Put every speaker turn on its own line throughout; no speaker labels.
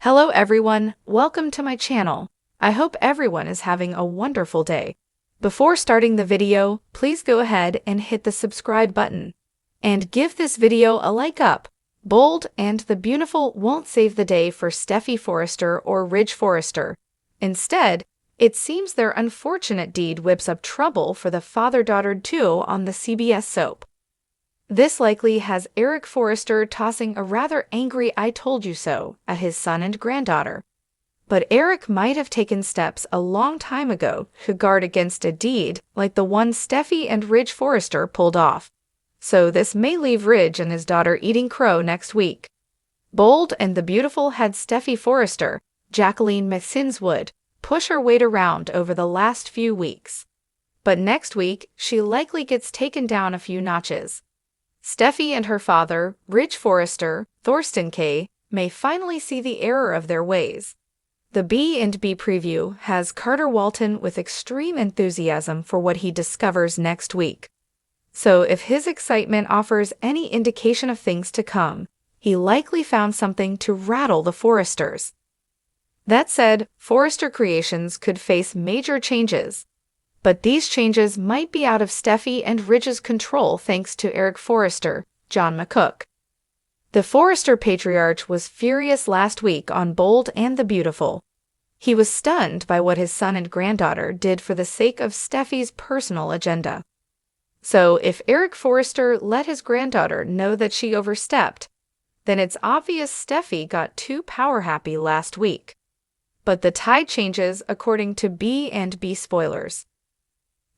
Hello everyone, welcome to my channel. I hope everyone is having a wonderful day. Before starting the video, please go ahead and hit the subscribe button. And give this video a like up. Bold and the Beautiful won't save the day for Steffy Forrester or Ridge Forrester. Instead, it seems their unfortunate deed whips up trouble for the father-daughter duo on the CBS soap. This likely has Eric Forrester tossing a rather angry "I told you so" at his son and granddaughter. But Eric might have taken steps a long time ago to guard against a deed like the one Steffy and Ridge Forrester pulled off. So this may leave Ridge and his daughter eating crow next week. Bold and the Beautiful had Steffy Forrester, Jacqueline McSinswood, push her weight around over the last few weeks. But next week, she likely gets taken down a few notches. Steffy and her father, Ridge Forrester, Thorsten K., may finally see the error of their ways. The B&B preview has Carter Walton with extreme enthusiasm for what he discovers next week. So if his excitement offers any indication of things to come, he likely found something to rattle the Forresters. That said, Forrester Creations could face major changes. But these changes might be out of Steffy and Ridge's control thanks to Eric Forrester, John McCook. The Forrester patriarch was furious last week on Bold and the Beautiful. He was stunned by what his son and granddaughter did for the sake of Steffy's personal agenda. So if Eric Forrester let his granddaughter know that she overstepped, then it's obvious Steffy got too power-happy last week. But the tide changes according to B&B spoilers.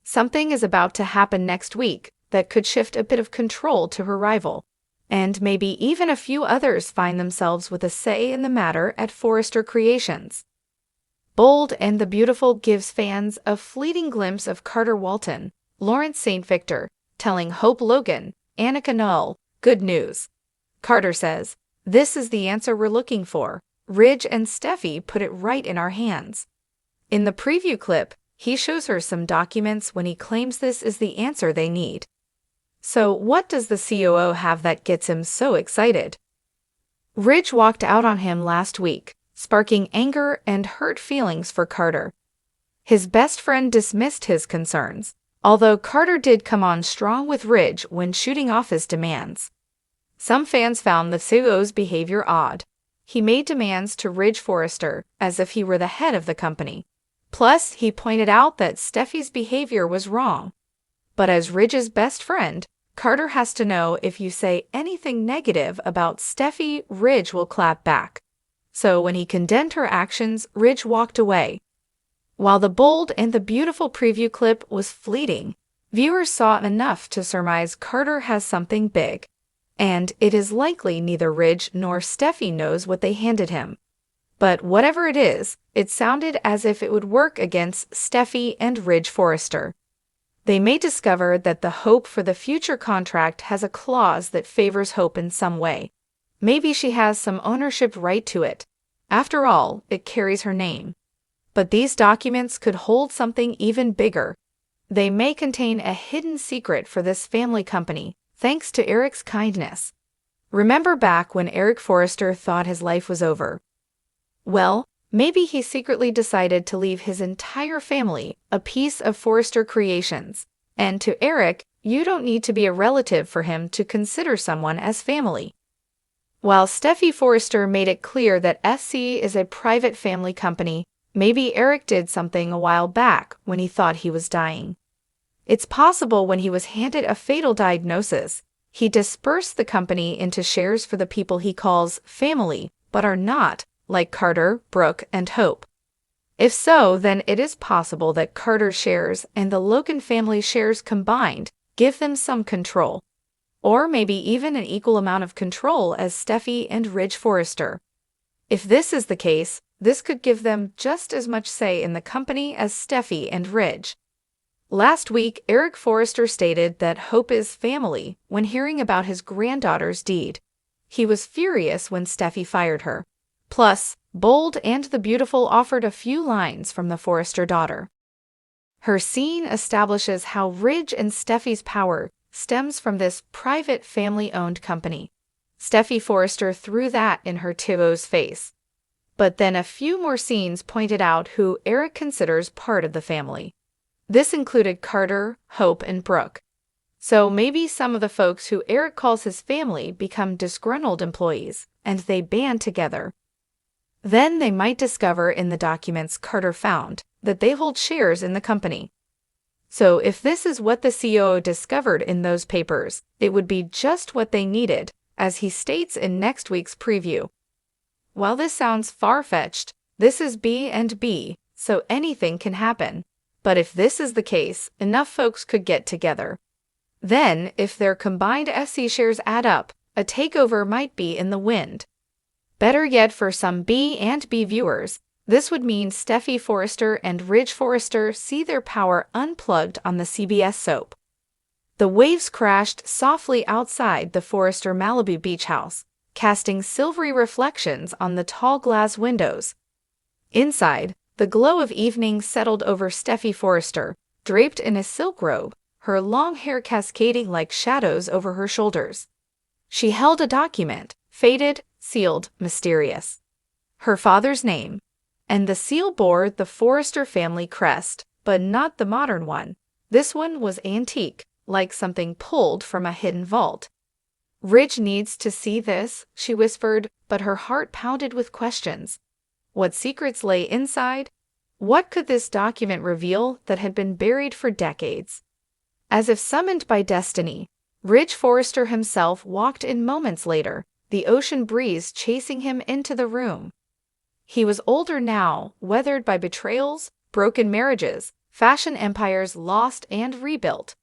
Something is about to happen next week that could shift a bit of control to her rival, and maybe even a few others find themselves with a say in the matter at Forrester Creations. Bold and the Beautiful gives fans a fleeting glimpse of Carter Walton, Lawrence St. Victor, telling Hope Logan, Annika Null, good news. Carter says, "This is the answer we're looking for. Ridge and Steffy put it right in our hands." In the preview clip, he shows her some documents when he claims this is the answer they need. So what does the COO have that gets him so excited? Ridge walked out on him last week, sparking anger and hurt feelings for Carter. His best friend dismissed his concerns, although Carter did come on strong with Ridge when shooting off his demands. Some fans found the COO's behavior odd. He made demands to Ridge Forrester as if he were the head of the company. Plus, he pointed out that Steffy's behavior was wrong. But as Ridge's best friend, Carter has to know if you say anything negative about Steffy, Ridge will clap back. So when he condemned her actions, Ridge walked away. While the Bold and the Beautiful preview clip was fleeting, viewers saw enough to surmise Carter has something big. And it is likely neither Ridge nor Steffy knows what they handed him. But whatever it is, it sounded as if it would work against Steffy and Ridge Forrester. They may discover that the Hope for the future contract has a clause that favors Hope in some way. Maybe she has some ownership right to it. After all, it carries her name. But these documents could hold something even bigger. They may contain a hidden secret for this family company, thanks to Eric's kindness. Remember back when Eric Forrester thought his life was over? Well, maybe he secretly decided to leave his entire family a piece of Forrester Creations. And to Eric, you don't need to be a relative for him to consider someone as family. While Steffy Forrester made it clear that SC is a private family company, maybe Eric did something a while back when he thought he was dying. It's possible when he was handed a fatal diagnosis, he dispersed the company into shares for the people he calls family, but are not, like Carter, Brooke, and Hope. If so, then it is possible that Carter's shares and the Logan family shares combined give them some control. Or maybe even an equal amount of control as Steffy and Ridge Forrester. If this is the case, this could give them just as much say in the company as Steffy and Ridge. Last week, Eric Forrester stated that Hope is family when hearing about his granddaughter's deed. He was furious when Steffy fired her. Plus, Bold and the Beautiful offered a few lines from the Forrester daughter. Her scene establishes how Ridge and Steffy's power stems from this private family-owned company. Steffy Forrester threw that in her Tivo's face. But then a few more scenes pointed out who Eric considers part of the family. This included Carter, Hope, and Brooke. So maybe some of the folks who Eric calls his family become disgruntled employees, and they band together. Then they might discover in the documents Carter found that they hold shares in the company. So if this is what the COO discovered in those papers, it would be just what they needed, as he states in next week's preview. While this sounds far-fetched, this is B&B, so anything can happen. But if this is the case, enough folks could get together. Then, if their combined SC shares add up, a takeover might be in the wind. Better yet, for some B&B viewers, this would mean Steffy Forrester and Ridge Forrester see their power unplugged on the CBS soap. The waves crashed softly outside the Forrester Malibu beach house, casting silvery reflections on the tall glass windows. Inside, the glow of evening settled over Steffy Forrester, draped in a silk robe, her long hair cascading like shadows over her shoulders. She held a document, faded, sealed, mysterious. Her father's name, and the seal bore the Forrester family crest, but not the modern one. This one was antique, like something pulled from a hidden vault. Ridge needs to see this, she whispered, but her heart pounded with questions. What secrets lay inside? What could this document reveal that had been buried for decades? As if summoned by destiny, Ridge Forrester himself walked in moments later, the ocean breeze chasing him into the room. He was older now, weathered by betrayals, broken marriages, fashion empires lost and rebuilt.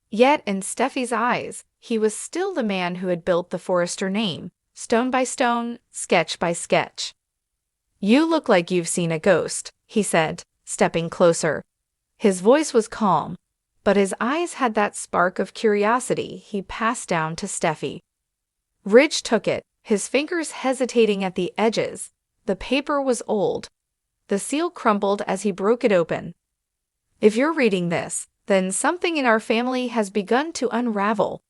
Yet in Steffy's eyes, he was still the man who had built the Forrester name, stone by stone, sketch by sketch. "You look like you've seen a ghost," he said, stepping closer. His voice was calm, but his eyes had that spark of curiosity he passed down to Steffy. Ridge took it, his fingers hesitating at the edges. The paper was old. The seal crumpled as he broke it open. "If you're reading this, then something in our family has begun to unravel.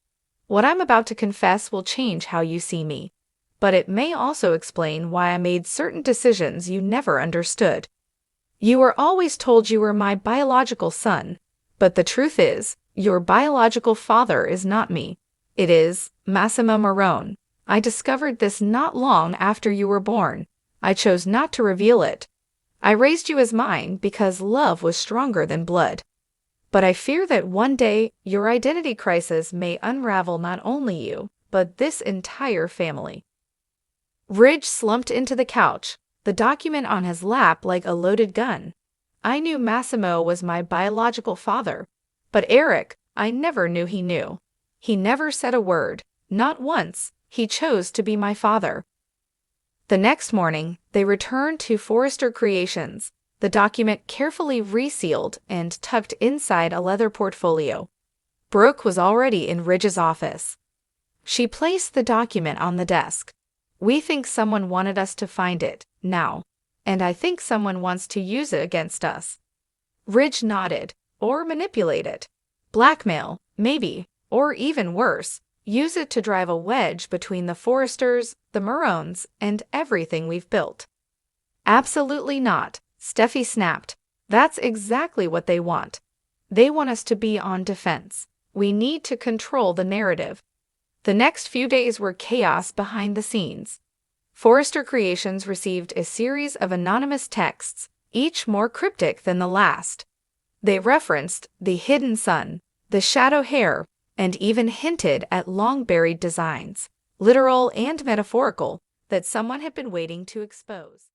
What I'm about to confess will change how you see me, but it may also explain why I made certain decisions you never understood. You were always told you were my biological son, but the truth is, your biological father is not me. It is Massimo Marone. I discovered this not long after you were born. I chose not to reveal it. I raised you as mine because love was stronger than blood. But I fear that one day your identity crisis may unravel not only you, but this entire family." Ridge slumped into the couch, the document on his lap like a loaded gun. "I knew Massimo was my biological father, but Eric, I never knew he knew. He never said a word, not once. He chose to be my father." The next morning, they returned to Forrester Creations, the document carefully resealed and tucked inside a leather portfolio. Brooke was already in Ridge's office. She placed the document on the desk. "We think someone wanted us to find it, now, and I think someone wants to use it against us." Ridge nodded. "Or manipulate it. Blackmail, maybe, or even worse, use it to drive a wedge between the Forresters, the Marones, and everything we've built." "Absolutely not," Steffy snapped. "That's exactly what they want. They want us to be on defense. We need to control the narrative." The next few days were chaos behind the scenes. Forrester Creations received a series of anonymous texts, each more cryptic than the last. They referenced the hidden sun, the shadow hair, and even hinted at long-buried designs, literal and metaphorical, that someone had been waiting to expose.